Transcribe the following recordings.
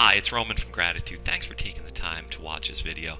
Hi, it's Roman from Gratitude. Thanks for taking the time to watch this video.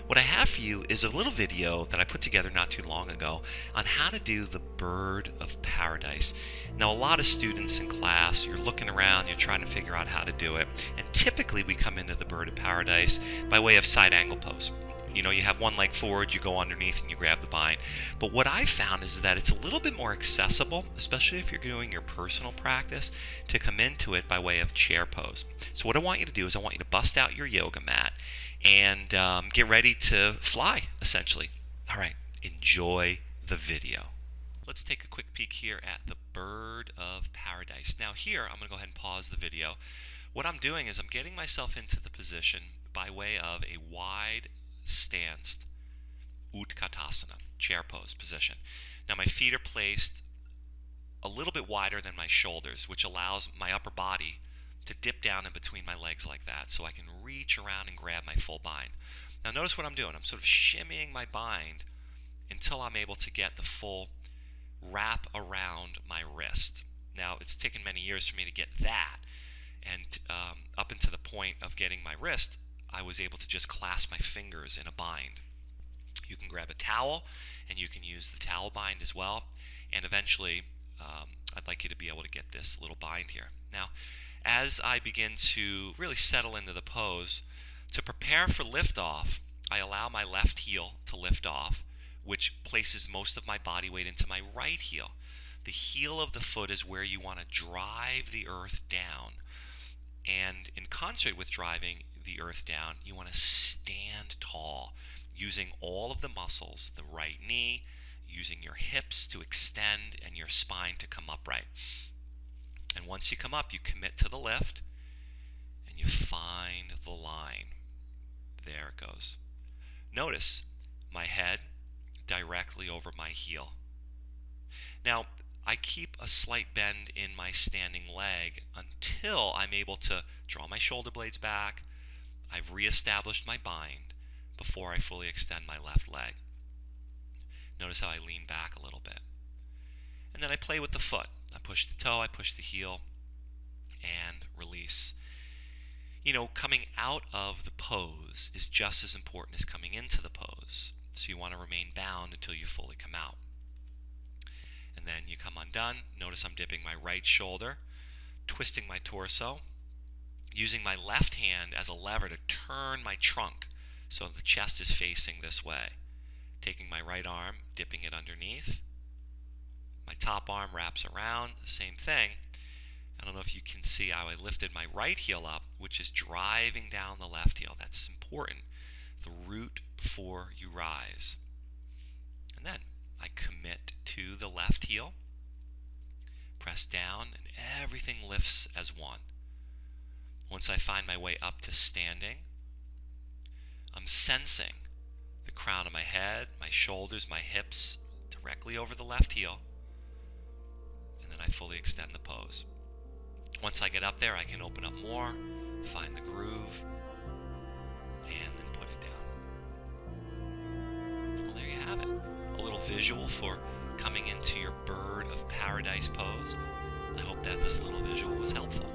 What I have for you is a little video that I put together not too long ago on how to do the bird of paradise. Now, a lot of students in class, you're looking around, you're trying to figure out how to do it, and typically we come into the bird of paradise by way of side angle pose. You know, you have one leg forward, you go underneath and you grab the bind. But what I've found is that it's a little bit more accessible, especially if you're doing your personal practice, to come into it by way of chair pose. So what I want you to do is I want you to bust out your yoga mat and get ready to fly, essentially. All right, enjoy the video. Let's take a quick peek here at the bird of paradise. Now here, I'm going to go ahead and pause the video. What I'm doing is I'm getting myself into the position by way of a wide stance, Utkatasana, chair pose position. Now my feet are placed a little bit wider than my shoulders, which allows my upper body to dip down in between my legs like that, so I can reach around and grab my full bind. Now notice what I'm doing. I'm sort of shimmying my bind until I'm able to get the full wrap around my wrist. Now it's taken many years for me to get that, and up until the point of getting my wrist, I was able to just clasp my fingers in a bind. You can grab a towel and you can use the towel bind as well, and eventually I'd like you to be able to get this little bind here. Now as I begin to really settle into the pose, to prepare for liftoff, I allow my left heel to lift off, which places most of my body weight into my right heel. The heel of the foot is where you want to drive the earth down, and in concert with driving the earth down, you want to stand tall, using all of the muscles, the right knee, using your hips to extend and your spine to come upright. And once you come up, you commit to the lift and you find the line. There it goes. Notice my head directly over my heel. Now, I keep a slight bend in my standing leg until I'm able to draw my shoulder blades back. I've reestablished my bind before I fully extend my left leg. Notice how I lean back a little bit. And then I play with the foot. I push the toe, I push the heel, and release. You know, coming out of the pose is just as important as coming into the pose. So you want to remain bound until you fully come out. And then you come undone. Notice I'm dipping my right shoulder, twisting my torso, using my left hand as a lever to turn my trunk so the chest is facing this way. Taking my right arm, dipping it underneath. My top arm wraps around, the same thing. I don't know if you can see how I lifted my right heel up, which is driving down the left heel. That's important. The root before you rise. And then I commit to the left heel, press down, and everything lifts as one. Once I find my way up to standing, I'm sensing the crown of my head, my shoulders, my hips directly over the left heel, and then I fully extend the pose. Once I get up there, I can open up more, find the groove, and then put it down. Well, there you have it. A little visual for coming into your bird of paradise pose. I hope that this little visual was helpful.